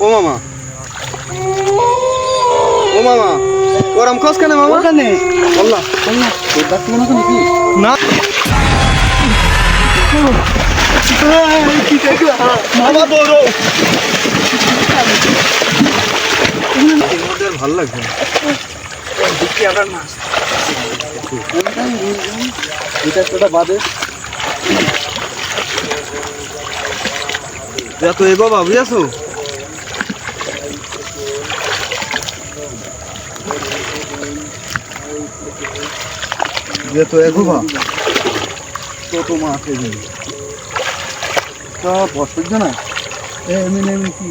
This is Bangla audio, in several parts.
ও মামা, ও মামা, ওরম খোঁজ কেন মামা? ওখানে আল্লাহ আল্লাহ তোর ডাক্তার মনে আছে নাকি? না মামা বড় ভালো লাগবে দেখি আবার মাছ এটা একটা বাদে এত এ বাবা বুঝেছো ये तो है गुफा তো মাছ এই দিন তা বসে না এমনি কি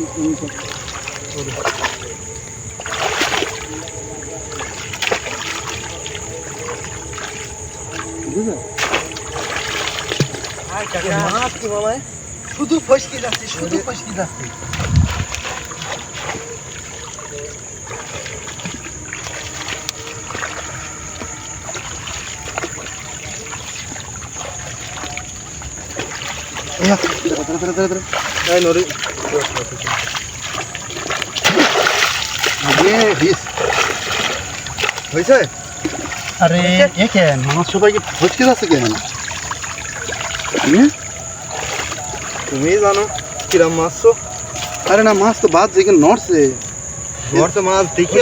মাছ কি মামা শুধু ফসকে যাচ্ছে শুধু ফসকে যাচ্ছে এই নরি হয়েছে আরে এ কেন আমার সবাইকে ফসকে যাচ্ছে কেন তুমি জানো কিরাম মাছ আরে না মাছ তো বাদ যেখানে নড়ছে ঘর তো মাছ দেখে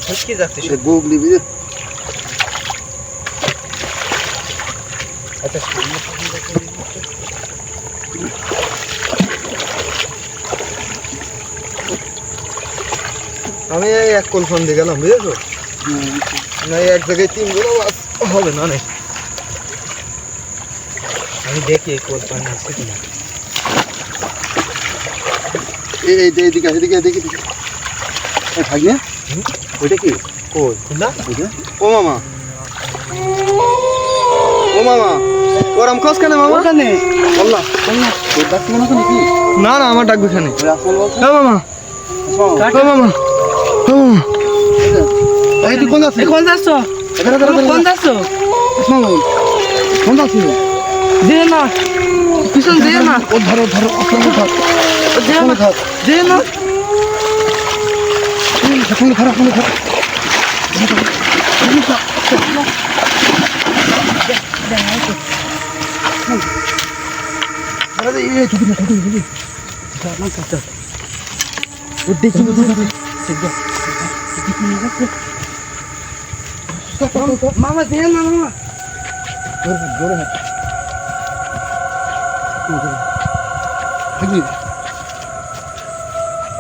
ফসকে যাচ্ছে সে গুগলি বুঝে আচ্ছা আমি এই এক কোল ফোন দিয়ে গেলাম বুঝেছো না এক জায়গায় তিনগুলো মাছ হবে না অনেক আমি দেখি কোল পান আছে কিনা এইদিকে এদিকে দেখি এই ভাগ্নে ওইটা কি কই না ওইটা ও মামা ও মামা ওরম খোঁজ কেন মামা? ওখানে আল্লাহ আল্লাহ তোর ডাক্তার মনে আছে নাকি? না না আমার ডাকবে এখানে ওই আসল বলছে ও মামা ও মামা ও মামা এই তুই কোন যাচ্ছিস? কোন যাচ্ছ কোন যাচ্ছ কোন যাচ্ছিস? দে না পিছন দে না ও ধরো ধরো আসলে ধর দে না ধর দে না আসলে ধর আসলে ধর আরে এই চুপি না চুপি না চল ও দেখি মামা দে না মামা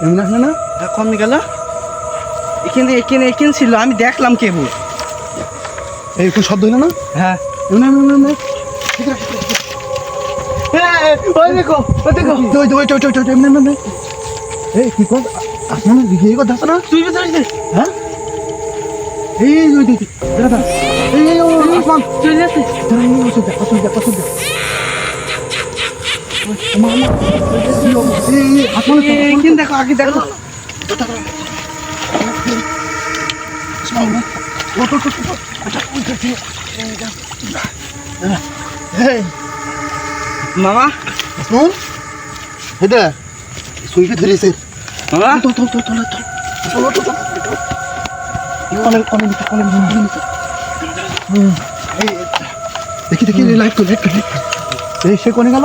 এমন আসলে না কমে গেল এখানে এখানে এখানে ছিল আমি দেখলাম কেবল এই কোন শব্দ হইলো না হ্যাঁ এমন এমন এমন ওই দেখো ওই দেখো ওই ওই ওই ওই এমন এমন এই কি কর আসলে দিকে এই কথা না তুই বেঁচে হ্যাঁ এই ওই দিকে দাদা এই এই ও আসমান চলে যাচ্ছে দাঁড়া এই ওষুধ মামা এই আসমান এখানে দেখো আগে দেখো মামা আসমান এটা সুইকে ধরেছে মামা তো দেখি দেখি লাইট কর এই সে কোনে গেল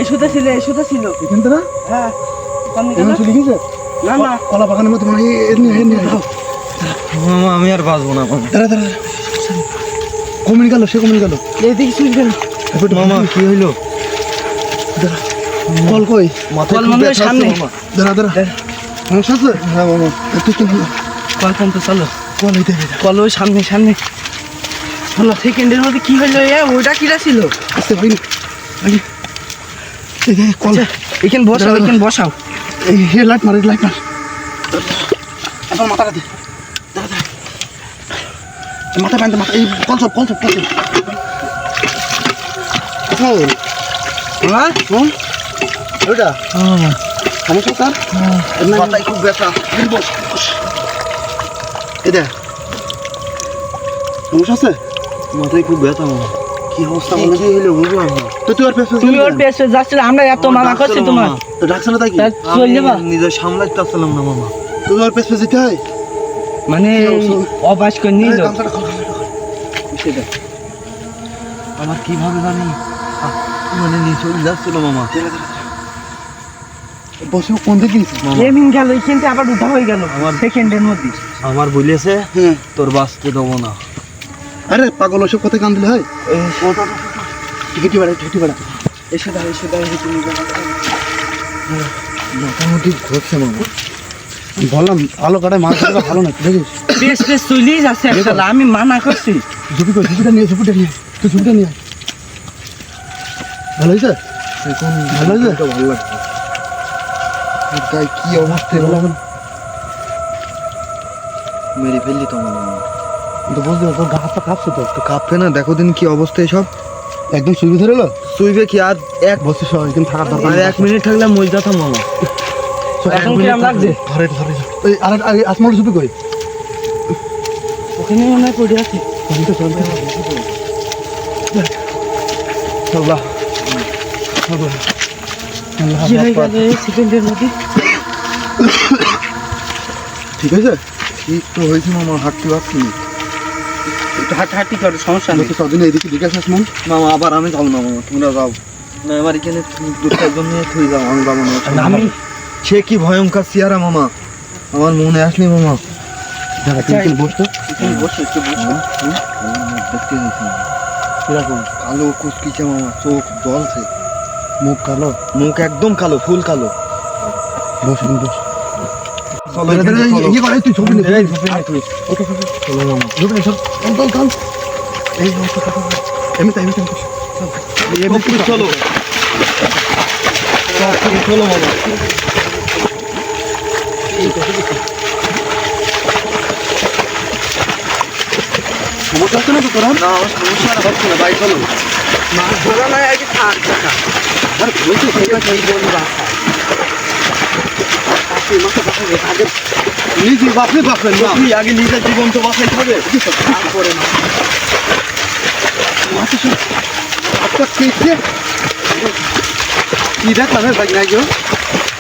এসুতে ছিল এখান তো না হ্যাঁ কমে গেল এমন চলে গেছে না না কলা বাগানের মতো মানে মামা আমি আর বাঁচবো না দাঁড়া কমে গেল সে কমে গেল এইদিকে চলে গেল মামা কি হইলো কল কই কল মনে হয় সামনে দাঁড়া সমস্যা আছে হ্যাঁ মামা তুই কেন কল পর্যন্ত চলো কল হইতে কল ওই সামনে হলো সেকেন্ডের মধ্যে কি হইলো ওইটা কিরা ছিল আসতে হয়নি এই কল এখানে বসাও এই লাইট মার এখন মাথা কাটে মাথা বাঁধতে মাথা এই কল সব হ্যাঁ ওইটা সমস্যা স্যার মাথায় খুব ব্যথা এটা সমস্যা আছে মাথায় খুব ব্যথা মামা কি অবস্থা কি বলে? কি হলো বুঝলাম না। তো তুই ওর পেছনে তুমি ওর পেছে যাচ্ছিলে, আমরা এত আমার মানা করছি ডাকছিল তোমার। মামা। তো ডাকছে না তাই কি? তা চল যাবা? আমি নিজে সামলাইতে পারছিলাম না মামা। তুই ওর পেছনে যেতে হয়। মানে কি অবস্থা? অবাস করে নিল। এই গামছাটা খোল, গামছাটা খোল। সেটা আমার কিভাবে জানি মানে নিয়ে চলে যাচ্ছিল মামা। বসে ও কোন দিকে গেছিস? মামা এমিন গেল কিন্তু আবার উঠা হয়ে গেল আমার- সেকেন্ডের মধ্যে। আমার বলেছে হ্যাঁ। তোর বাঁচতে দেবো না। আরে পাগল ওসব কথা কান দিলে হয়? এই টিকিটি বাড়া, টিকিটি বাড়া। এসে দাও তুমি মোটামুটি ঘুরছে মামা। বললাম ভালো কাটায় মাছ ধরা ভালো না, দেখিস? বেশ বেশ চলেই যাচ্ছে একটা, আমি মানা করছি। ঝুঁকিটা নিয়ে তুই ঝুঁকিটা নিয়ে আয়। ভালো হয়েছে? এখন ভালো হয়েছে? এটা ভালো লাগছে। আর তাই কি অবস্থা বলো? মেরে ফেললি তো মামা। তো বুঝতে তোর গা হাত পা কাঁপছে তো। তো কাঁপবে না, দেখো দিন কি অবস্থা সব। একদম শুরু ধরে এলো? শুইবে কি আর এক বসে সব একদম থাকার দরকার আর নেই। 1 মিনিট থাকলে মই যেতাম মামা। এখন কিরম লাগছে? ধরে এই আরে আসমাল ঝুঁকি কই? ওখানে মনে হয় পড়ে আছে। চল্লা কি হয়ে গেল এই সেকেন্ডের মধ্যে? ঠিক আছে? ঠিক তো হয়েছে মামা, হাঁটতে পারছি না। একটু হাঁটাহাঁটি করো, সমস্যা নেই। কদিন এইদিকে দিকে আসিস আসমান। মামা আবার আমি যাবো না মামা, তোমরা যাও না। আমার এখানে 2-4 জন নিয়ে তুই যাও, আমি যাবো না। আমি সে কি ভয়ঙ্কর চেহারা মামা, আমার মনে আসনি মামা। দাঁড়া তুই বসতো। তুমি বসো, একটু বসো। দেখতে হয়েছে কিরকম? কালো কুচকিচে মামা, চোখ জ্বলছে, মুখ কালো। মুখ একদম কালো, ফুল কালো। বস বস। চলো দাঁড়া, দাঁড়া, চলো। ইয়ে করে তুই ছবি নে। এই ঝুঁকে নে তুই। চলো মামা। ছবি নে সব। চল। এই এমনি এমনি চলো। চলো মামা। সমস্যা হচ্ছে না তো তোরা? না আমার সমস্যা আর হচ্ছে না, ভাই চলো। মাছ ধরা নয়, আগে থাক টাকা। আর বলছিস এটা কি বলবো রাস্তা? আগে নিজে বাপরে না। তুই আগে নিজের জীবন তো বাঁচাইতে হবে। তারপরে না। আচ্ছা কেটে কি দেখলাম ভাই না গো?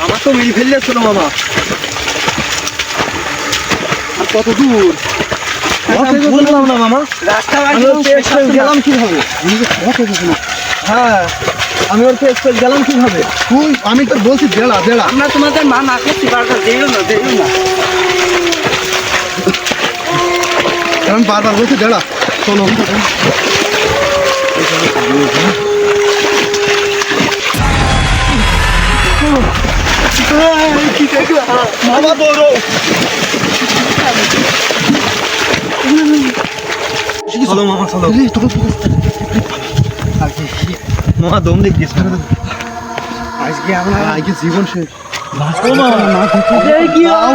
আমার তো মেরে ফেললে ছিল মামা। আর কত দূর? বললাম না মামা, রাস্তা আমি ওর পেছ গেলাম কিভাবে? হ্যাঁ, আমি ওর পেছ গেলাম কিভাবে? তুই আমি তো বলছি দেড়া আমরা তোমাদের মানা করছি, বারবার দেইও না। আমি বারবার বলছি দেড়া। চলো মামা দৌড়ো। চলো মামা চলো। মামা দম দেখ গেছে। আজকে আমরা আগে জীবন শেষ। এই কি হয়?